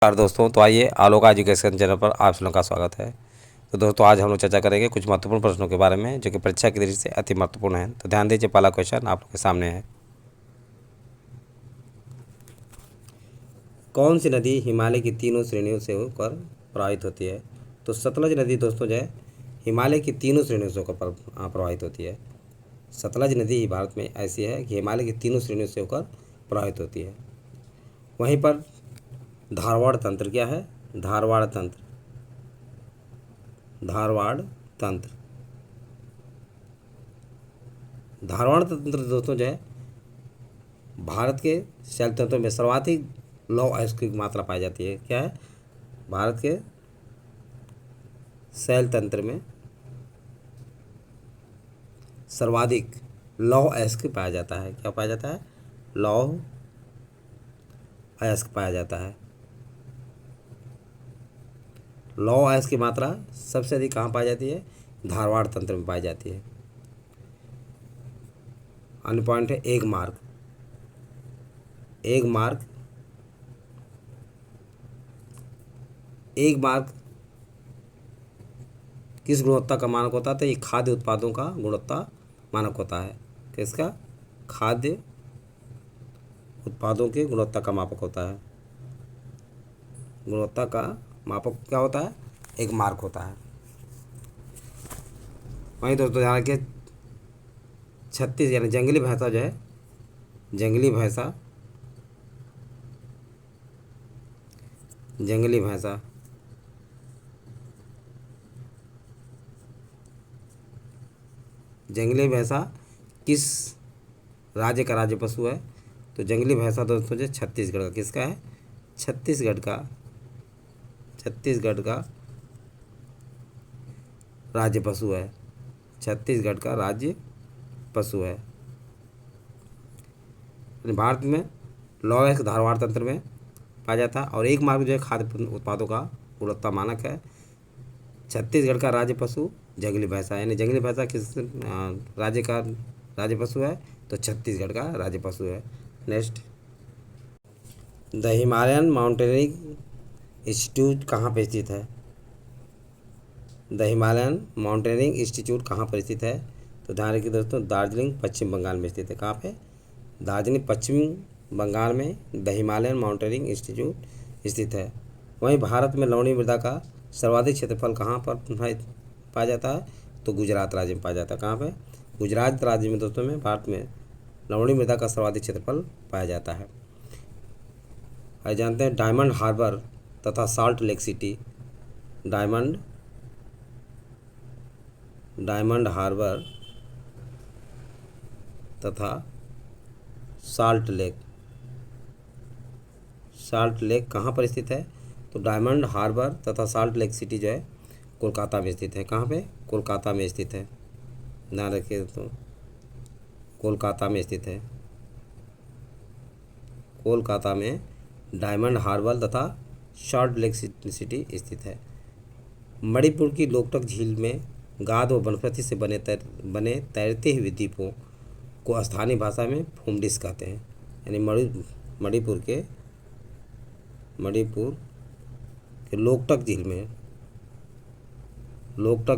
नमस्कार दोस्तों, तो आइए आलोका एजुकेशन चैनल पर आप सभी का स्वागत है। तो दोस्तों आज हम लोग चर्चा करेंगे कुछ महत्वपूर्ण प्रश्नों के बारे में जो कि परीक्षा की दृष्टि से अति महत्वपूर्ण है। तो ध्यान दीजिए, पहला क्वेश्चन आप लोग के सामने है। कौन सी नदी हिमालय की तीनों श्रेणियों से होकर प्रवाहित होती है? तो सतलज नदी दोस्तों जो है हिमालय की तीनों श्रेणियों से होकर प्रवाहित होती है। सतलज नदी भारत में ऐसी है कि हिमालय की तीनों श्रेणियों से होकर प्रवाहित होती है। वहीं पर धारवाड़ तंत्र क्या है? धारवाड़ तंत्र, धारवाड़ तंत्र, धारवाड़ तंत्र दोस्तों जो है भारत के शैल तंत्रों में सर्वाधिक लौह अयस्क की मात्रा पाई जाती है। क्या है? भारत के शैल तंत्र में सर्वाधिक लौह अयस्क पाया जाता है। क्या पाया जाता है? लौह अयस्क पाया जाता है। लौह अयस्क की मात्रा सबसे अधिक कहाँ पाई जाती है? धारवाड़ तंत्र में पाई जाती है। अन्य पॉइंट है एक मार्क। एक मार्क, एक मार्क किस गुणवत्ता का मानक होता है? तो ये खाद्य उत्पादों का गुणवत्ता मानक होता है। किसका? खाद्य उत्पादों के गुणवत्ता का मापक होता है। गुणवत्ता का मापक क्या होता है? एक मार्क होता है। वहीं दोस्तों ध्यान रखिए, 36 यानी जंगली भैंसा जो है, जंगली भैंसा, जंगली भैंसा जंगली भैंसा किस राज्य का राज्य पशु है? तो जंगली भैंसा दोस्तों जो छत्तीसगढ़ का, किसका है? छत्तीसगढ़ का, छत्तीसगढ़ का राज्य पशु है। छत्तीसगढ़ का राज्य पशु है। भारत में लौह अयस्क धारवाड़ तंत्र में पाया जाता है। और एक मार्क जो है खाद्य उत्पादों का गुणवत्ता मानक है। छत्तीसगढ़ का राज्य पशु जंगली भैंसा, यानी जंगली भैंसा किस राज्य का राज्य पशु है? तो छत्तीसगढ़ का राज्य पशु है। Next, the Himalayan mountaineering institute कहाँ पर स्थित है? द हिमालयन माउंटेनियरिंग इंस्टीट्यूट कहाँ पर स्थित है? तो ध्यान रखिए दोस्तों, दार्जिलिंग पश्चिम बंगाल में स्थित है। कहाँ पे? दार्जिलिंग पश्चिम बंगाल में द हिमालयन माउंटेनियरिंग इंस्टीट्यूट स्थित है। वहीं भारत में लवणीय मृदा का सर्वाधिक क्षेत्रफल कहाँ पर पाया जाता है? तो गुजरात राज्य में पाया जाता है। कहाँ पे? गुजरात राज्य में दोस्तों में भारत में लवणीय मृदा का सर्वाधिक क्षेत्रफल पाया जाता है। आइए जानते हैं डायमंड हार्बर तथा Salt Lake City. Diamond Harbour तथा साल्ट लेक कहाँ पर स्थित है? तो डायमंड हार्बर तथा साल्ट लेक सिटी जो है कोलकाता में स्थित है। कहाँ पे? कोलकाता में स्थित है। ध्यान रखिए दोस्तों, कोलकाता में स्थित है। कोलकाता में डायमंड हार्बर तथा साल्ट लेक सिटी स्थित है। मणिपुर की लोकटक झील में गाद व वनस्पति से बने तैरते हुए द्वीपों को स्थानीय भाषा में फुमडिस कहते हैं। यानी मणिपुर के लोकटक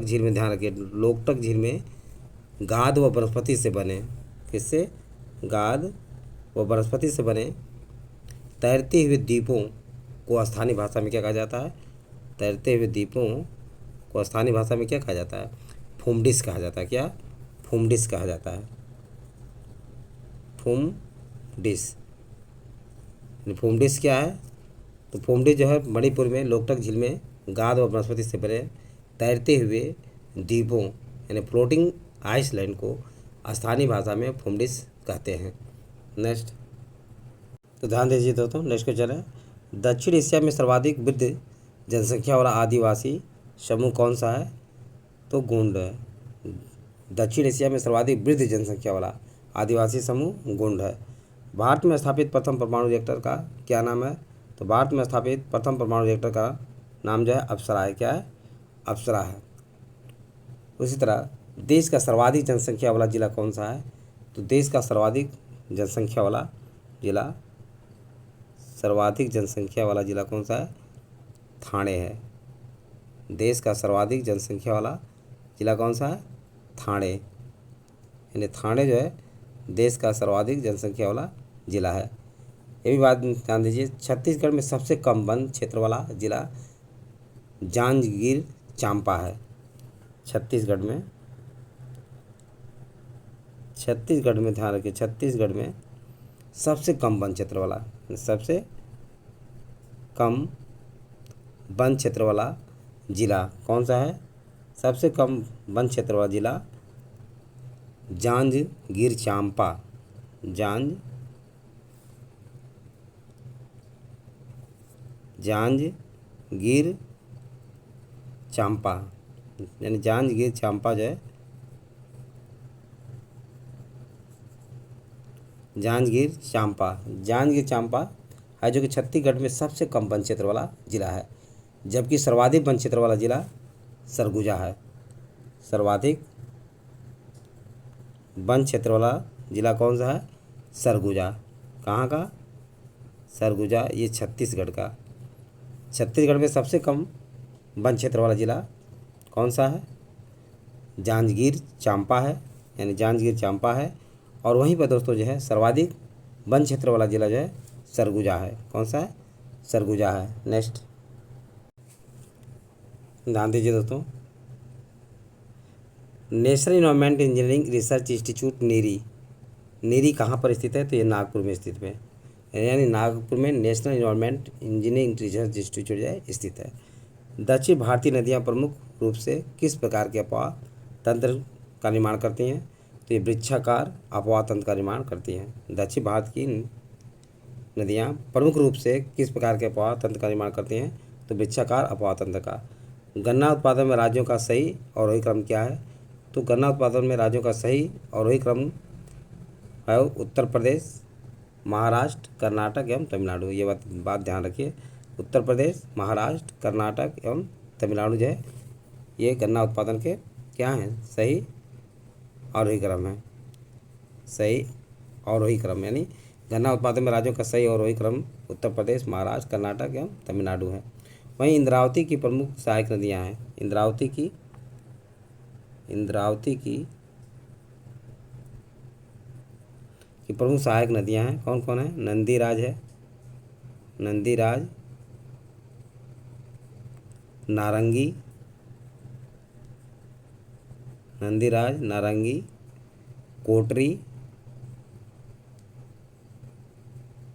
झील में ध्यान रखिए, लोकटक झील में गाद व वनस्पति से बने, किससे? गाद व वनस्पति से बने तैरते हुए द्वीपों को स्थानीय भाषा में क्या कहा जाता है? तैरते हुए द्वीपों को स्थानीय भाषा में क्या कहा जाता है? फुमडिस कहा जाता है। क्या? फुमडिस कहा जाता है। फुमडिस क्या है? तो फुमडिस जो है मणिपुर में लोकटक झील में गाद व वनस्पति से बने तैरते हुए द्वीपों यानी फ्लोटिंग आइसलैंड को स्थानीय भाषा में फुमडिस कहते हैं। नेक्स्ट, तो ध्यान दीजिए दोस्तों, नेक्स्ट क्वेश्चन है, दक्षिण एशिया में सर्वाधिक वृद्ध जनसंख्या वाला आदिवासी समूह कौन सा है? तो गोंड है। दक्षिण एशिया में सर्वाधिक वृद्ध जनसंख्या वाला आदिवासी समूह गोंड है। भारत में स्थापित प्रथम परमाणु रिएक्टर का क्या नाम है? तो भारत में स्थापित प्रथम परमाणु रिएक्टर का नाम जो है अप्सरा है। क्या है? अप्सरा है। उसी तरह देश का सर्वाधिक जनसंख्या वाला जिला कौन सा है? तो देश का सर्वाधिक जनसंख्या वाला जिला सर्वाधिक जनसंख्या वाला जिला कौन सा है? ठाणे है। देश का सर्वाधिक जनसंख्या वाला जिला कौन सा है? ठाणे। यानी ठाणे जो है देश का सर्वाधिक जनसंख्या वाला जिला है। ये भी बात ध्यान दीजिए, छत्तीसगढ़ में सबसे कम वन क्षेत्र वाला जिला जांजगीर चांपा है। छत्तीसगढ़ में ध्यान रखिए, छत्तीसगढ़ में सबसे कम वन क्षेत्र वाला, सबसे कम वन क्षेत्र वाला जिला कौन सा है? सबसे कम वन क्षेत्र वाला जिला जांजगीर चांपा। जांजगीर चांपा, यानी जांजगीर चांपा जो है, जांजगीर चांपा है जो कि छत्तीसगढ़ में सबसे कम वन क्षेत्र वाला जिला है। जबकि सर्वाधिक वन क्षेत्र वाला जिला सरगुजा है। सर्वाधिक वन क्षेत्र वाला जिला कौन सा है? सरगुजा। कहाँ का? सरगुजा, ये छत्तीसगढ़ का। छत्तीसगढ़ में सबसे कम वन क्षेत्र वाला जिला कौन सा है? जांजगीर चांपा है, यानी जांजगीर चांपा है। और वहीं पर दोस्तों जो है सर्वाधिक वन क्षेत्र वाला जिला जो है सरगुजा है। कौन सा है? सरगुजा है। नेक्स्ट ध्यान दीजिए दोस्तों, national environment engineering research institute NEERI कहाँ पर स्थित है? तो ये नागपुर में स्थित है। यानी नागपुर में national environment engineering research institute जो है स्थित है। दक्षिण भारतीय नदियाँ प्रमुख रूप से किस प्रकार के अपवाह तंत्र का निर्माण करती हैं? तो ये वृक्षाकार अपवाह तंत्र का निर्माण करती हैं। दक्षिण भारत की नदियाँ प्रमुख रूप से किस प्रकार के अपवाह तंत्र का निर्माण करती हैं? तो वृक्षाकार अपवाह तंत्र का। गन्ना उत्पादन में राज्यों का सही और वही क्रम क्या है? तो गन्ना उत्पादन में राज्यों का सही और वही क्रम है उत्तर प्रदेश, महाराष्ट्र, कर्नाटक एवं तमिलनाडु। ये बात ध्यान रखिए, उत्तर प्रदेश, महाराष्ट्र, कर्नाटक एवं तमिलनाडु जो है ये गन्ना उत्पादन के क्या हैं? सही और वही क्रम है। सही और वही क्रम, यानी गन्ना उत्पादन में राज्यों का सही और वही क्रम उत्तर प्रदेश, महाराष्ट्र, कर्नाटक एवं तमिलनाडु है। वहीं इंद्रावती की प्रमुख सहायक नदियाँ हैं। इंद्रावती की प्रमुख सहायक नदियाँ हैं। कौन कौन है? नंदीराज है, नारंगी,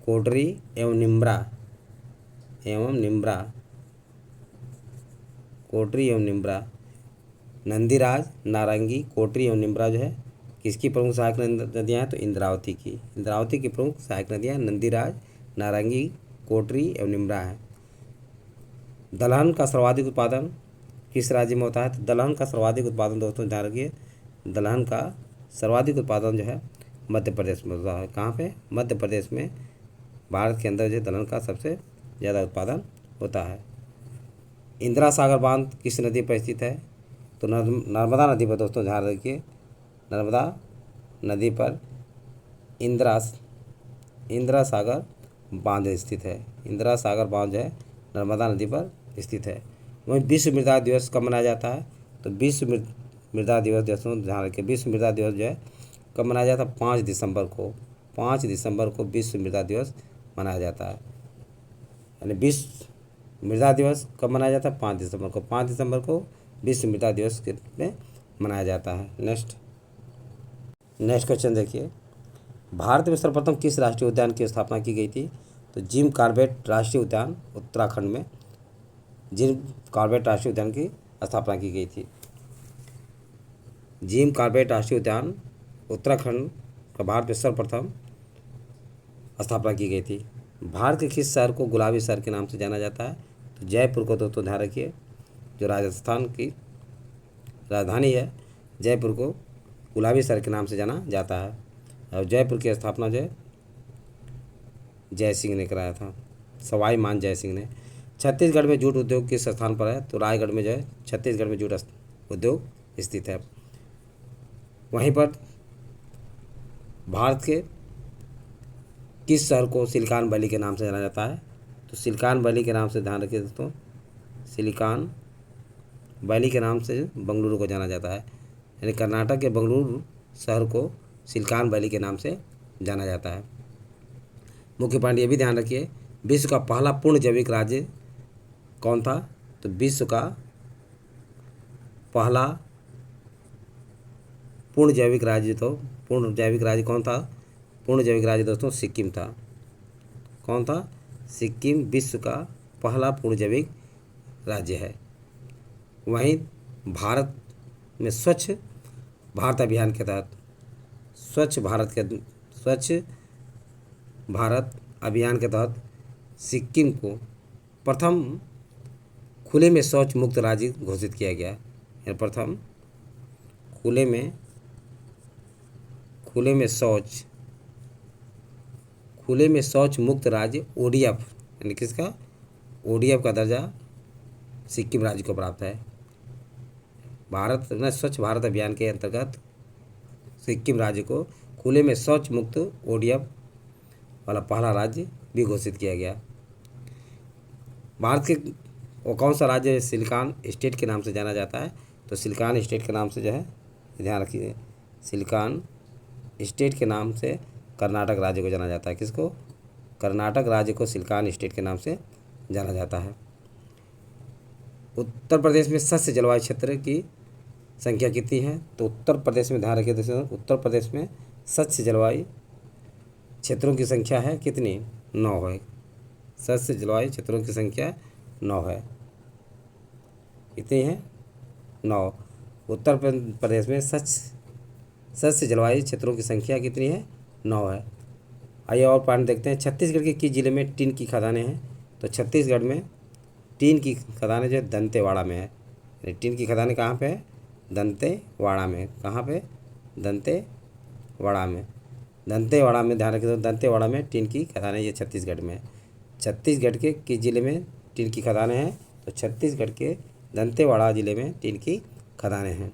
कोटरी एवं निम्रा। नंदीराज, नारंगी, कोटरी एवं निम्रा जो है किसकी प्रमुख सहायक नदियाँ हैं? तो इंद्रावती की प्रमुख सहायक नदियाँ नंदीराज, नारंगी, कोटरी एवं निम्रा है। दलहन का सर्वाधिक उत्पादन किस राज्य में होता है? तो दलहन का सर्वाधिक उत्पादन दोस्तों ध्यान रखिए, दलहन का सर्वाधिक उत्पादन जो है मध्य प्रदेश में होता है। कहाँ पे? मध्य प्रदेश में। भारत के अंदर जो दलहन का सबसे ज़्यादा उत्पादन होता है। इंदिरा सागर बांध किस नदी पर स्थित है? तो नर्मदा नदी पर दोस्तों ध्यान रखिए, नर्मदा नदी पर इंदिरा सागर बांध स्थित है। इंदिरा सागर बांध जो है नर्मदा नदी पर स्थित है। वहीं विश्व मृदा दिवस कब मनाया जाता है? तो विश्व मृदा दिवस दोस्तों ध्यान रखिए, विश्व मृदा दिवस जो है कब मनाया जाता है? 5 दिसंबर को। 5 दिसंबर को विश्व मृदा दिवस मनाया जाता है। यानी विश्व मृदा दिवस कब मनाया जाता है? 5 दिसंबर को। 5 दिसंबर को विश्व मृदा दिवस के रूप में मनाया जाता है। नेक्स्ट क्वेश्चन देखिए, भारत में सर्वप्रथम किस राष्ट्रीय उद्यान की स्थापना की गई थी? तो जिम कॉर्बेट राष्ट्रीय उद्यान उत्तराखंड में जिम कॉर्बेट राष्ट्रीय उद्यान की स्थापना की गई थी। जिम कॉर्बेट राष्ट्रीय उद्यान उत्तराखंड का भारत में सर्वप्रथम स्थापना की गई थी। भारत के किस शहर को गुलाबी शहर के नाम से जाना जाता है? तो जयपुर को दोस्तों ध्यान रखिए, जो राजस्थान की राजधानी है जयपुर को गुलाबी शहर के नाम से जाना जाता है। और जयपुर की स्थापना जो है जय सिंह ने कराया था, सवाई मान जय सिंह ने। छत्तीसगढ़ में जूट उद्योग किस स्थान पर है? तो रायगढ़ में जो है छत्तीसगढ़ में जूट उद्योग स्थित है। वहीं पर भारत के किस शहर को सिलिकॉन वैली के नाम से जाना जाता है? तो सिलिकॉन वैली के नाम से ध्यान रखिए दोस्तों, सिलिकॉन वैली के नाम से बंगलुरु को जाना जाता है। यानी कर्नाटक के बंगलुरु शहर को सिलिकॉन वैली के नाम से जाना जाता है। मुख्य पॉइंट ये भी ध्यान रखिए, विश्व का पहला पूर्ण जैविक राज्य कौन था? तो विश्व का पहला पूर्ण जैविक राज्य कौन था? पूर्ण जैविक राज्य दोस्तों सिक्किम था। कौन था? सिक्किम विश्व का पहला पूर्ण जैविक राज्य है। वहीं भारत में स्वच्छ भारत अभियान के तहत स्वच्छ भारत अभियान के तहत सिक्किम को प्रथम खुले में शौच मुक्त राज्य घोषित किया गया। यानी प्रथम खुले में शौच मुक्त राज्य ODF, यानी किसका? ODF का दर्जा सिक्किम राज्य को प्राप्त है। भारत में स्वच्छ भारत अभियान के अंतर्गत सिक्किम राज्य को खुले में शौच मुक्त ODF वाला पहला राज्य भी घोषित किया गया। भारत के वो कौन सा राज्य सिलिकॉन स्टेट के नाम से जाना जाता है? तो सिलिकॉन स्टेट के नाम से जो है, ध्यान रखिए, सिलिकॉन स्टेट के नाम से कर्नाटक राज्य को जाना जाता है। किसको? कर्नाटक राज्य को सिलिकॉन स्टेट के नाम से जाना जाता है। उत्तर प्रदेश में सस्य जलवायु क्षेत्र की संख्या कितनी है? तो उत्तर प्रदेश में, ध्यान रखिए दोस्तों, उत्तर प्रदेश में सस्य जलवायु क्षेत्रों की संख्या है कितनी? 9 है। सस्य जलवायु क्षेत्रों की संख्या 9 है। कितनी है? 9। उत्तर प्रदेश में सस्य जलवायु क्षेत्रों की संख्या कितनी है? 9 है। आइए और पॉइंट देखते हैं। छत्तीसगढ़ के किस जिले में टीन की खदानें हैं? तो छत्तीसगढ़ में टीन की खदानें जो है दंतेवाड़ा में है। टीन की खदानें कहाँ पे है? दंतेवाड़ा में। कहाँ पे? दंतेवाड़ा में। ध्यान रखिए, दंतेवाड़ा में टीन की खदानें ये छत्तीसगढ़ में। छत्तीसगढ़ के किस जिले में टीन की खदानें हैं? तो छत्तीसगढ़ के दंतेवाड़ा जिले में टीन की खदानें हैं।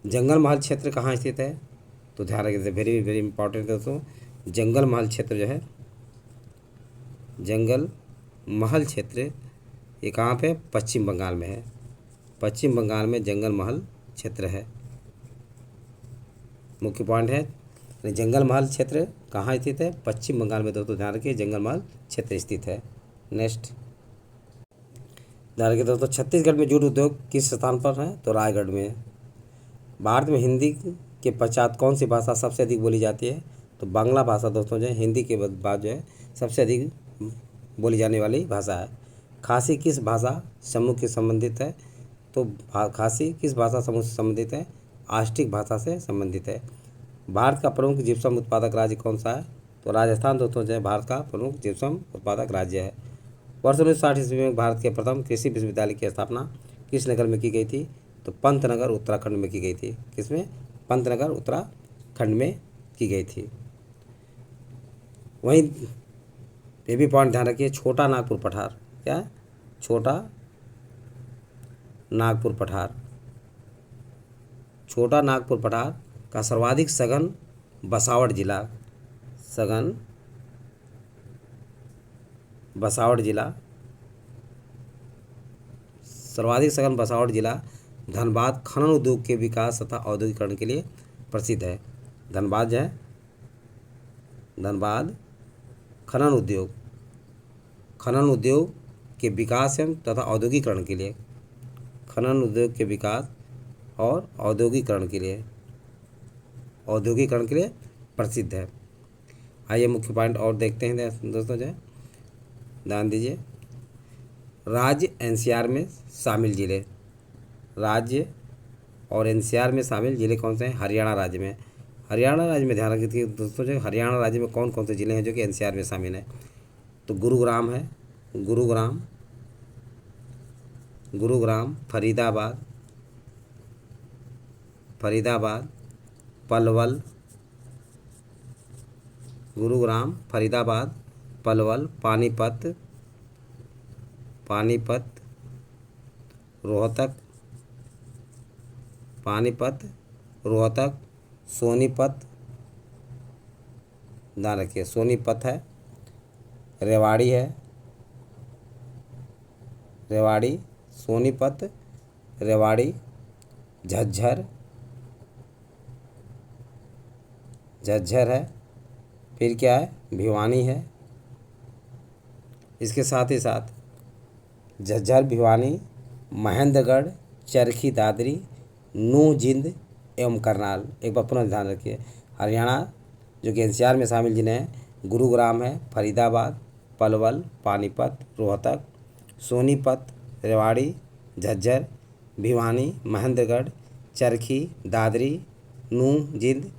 जंगल महल क्षेत्र कहाँ स्थित है? तो ध्यान रखिए, वेरी वेरी इंपॉर्टेंट दोस्तों, जंगल महल क्षेत्र जो है, जंगल महल क्षेत्र ये कहाँ पे? पश्चिम बंगाल में है। पश्चिम बंगाल में जंगल महल क्षेत्र है। मुख्य पॉइंट है, जंगल महल क्षेत्र कहाँ स्थित है? पश्चिम बंगाल में। दोस्तों ध्यान रखिए, जंगल महल क्षेत्र स्थित है। नेक्स्ट ध्यान रखिए दोस्तों, छत्तीसगढ़ में जूट उद्योग किस स्थान पर है? तो रायगढ़ में। भारत में हिंदी के पश्चात कौन सी भाषा सबसे अधिक बोली जाती है? तो बांग्ला भाषा दोस्तों जो है हिंदी के बाद जो है सबसे अधिक बोली जाने वाली भाषा है। खासी किस भाषा समूह के संबंधित है? तो खासी किस भाषा समूह से संबंधित है? आस्टिक भाषा से संबंधित है। भारत का प्रमुख जिप्सम उत्पादक राज्य कौन सा है? तो राजस्थान दोस्तों जो है भारत का प्रमुख जिप्सम उत्पादक राज्य है। वर्ष 1960 ईस्वी में भारत के प्रथम कृषि विश्वविद्यालय की स्थापना किस नगर में की गई थी? तो पंतनगर उत्तराखंड में की गई थी। किसमें? पंतनगर उत्तराखंड में की गई थी। वहीं ये भी पॉइंट ध्यान रखिए, छोटा नागपुर पठार क्या है? छोटा नागपुर पठार का सर्वाधिक सघन बसावट जिला सर्वाधिक सघन बसावट जिला धनबाद खनन उद्योग के विकास तथा औद्योगिकरण के लिए प्रसिद्ध है। धनबाद जो है, धनबाद खनन उद्योग के विकास एवं तथा औद्योगिकरण के लिए, खनन उद्योग के विकास और औद्योगिकरण के लिए प्रसिद्ध है। आइए मुख्य पॉइंट और देखते हैं दोस्तों, जो है ध्यान दीजिए। राज्य NCR में शामिल जिले, राज्य और NCR में शामिल जिले कौन से हैं? हरियाणा राज्य में। हरियाणा राज्य में ध्यान रखिए दोस्तों, जो हरियाणा राज्य में कौन कौन से जिले हैं जो कि NCR में शामिल हैं? तो गुरुग्राम है, गुरुग्राम, फरीदाबाद, पलवल, गुरुग्राम, फरीदाबाद, पलवल, पानीपत, रोहतक, सोनीपत, ध्यान रखिए, सोनीपत है, रेवाड़ी है, रेवाड़ी, सोनीपत, रेवाड़ी, झज्जर, झज्जर है, फिर क्या है, भिवानी है। इसके साथ ही साथ झज्जर, भिवानी, महेंद्रगढ़, चरखी दादरी, नूंह, जिंद एवं करनाल। एक बार पुनः ध्यान रखिए, हरियाणा जो कि एनसीआर में शामिल जिले हैं, गुरुग्राम है, फरीदाबाद, पलवल, पानीपत, रोहतक, सोनीपत, रेवाड़ी, झज्जर, भिवानी, महेंद्रगढ़, चरखी दादरी, नूंह, जिंद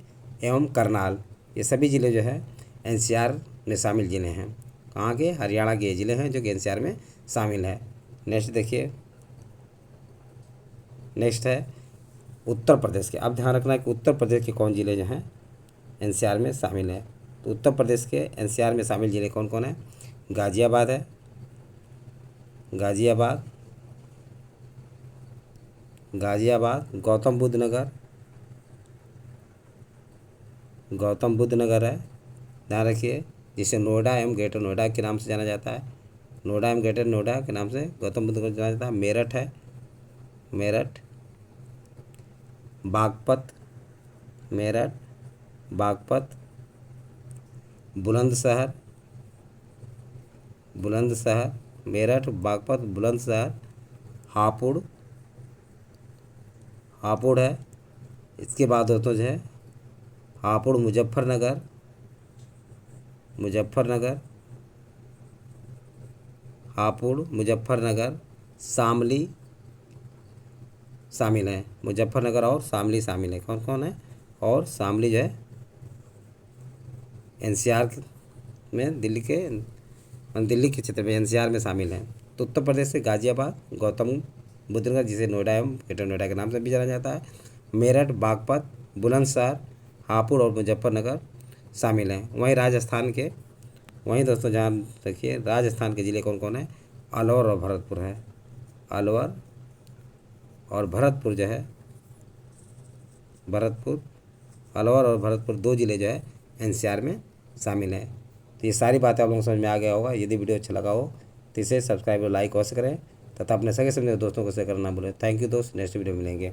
एवं करनाल। ये सभी ज़िले जो है एनसीआर में शामिल ज़िले हैं। कहाँ के? हरियाणा के ज़िले हैं जो कि एनसीआर में शामिल है। नेक्स्ट देखिए, नेक्स्ट है उत्तर प्रदेश के। अब ध्यान रखना है कि उत्तर प्रदेश के कौन ज़िले जो हैं एनसीआर में शामिल है। तो उत्तर प्रदेश के एनसीआर में शामिल ज़िले कौन कौन है? गाज़ियाबाद है, गाज़ियाबाद, गाज़ियाबाद, गौतम बुद्ध नगर, गौतम बुद्ध नगर है, ध्यान रखिए, जिसे नोएडा एवं ग्रेटर नोएडा के नाम से जाना जाता है। नोएडा एवं ग्रेटर नोएडा के नाम से गौतम बुद्ध को जाना जाता है। मेरठ है, मेरठ, बागपत, मेरठ, बागपत, बुलंदशहर, बुलंदशहर, मेरठ, बागपत, बुलंदशहर, हापुड़, हापुड़ है। इसके बाद दोस्तों जो है हापुड़, मुजफ्फरनगर, मुजफ्फरनगर, हापुड़, मुजफ्फरनगर, शामली शामिल है। मुजफ्फरनगर और शामली शामिल है। कौन कौन है? और शामली जो है एनसीआर में, दिल्ली के क्षेत्र में एनसीआर में शामिल है। तो उत्तर प्रदेश से गाज़ियाबाद, गौतम बुद्ध नगर जिसे नोएडा एवं ग्रेटर नोएडा के नाम से भी जाना जाता है, मेरठ, बागपत, बुलंदशहर, हापुड़ और मुजफ्फरनगर शामिल हैं। वहीं दोस्तों ध्यान रखिए, राजस्थान के ज़िले कौन कौन है? अलवर और भरतपुर है। अलवर और भरतपुर जो है, भरतपुर, अलवर और भरतपुर 2 ज़िले जो है एनसीआर में शामिल हैं। तो ये सारी बातें आप लोगों को समझ में आ गया होगा। यदि वीडियो अच्छा लगा हो तो इसे सब्सक्राइब और लाइक अवश्य करें तथा अपने सगे समझे दोस्तों को शेयर करना ना भूलें। थैंक यू दोस्त, नेक्स्ट वीडियो मिलेंगे।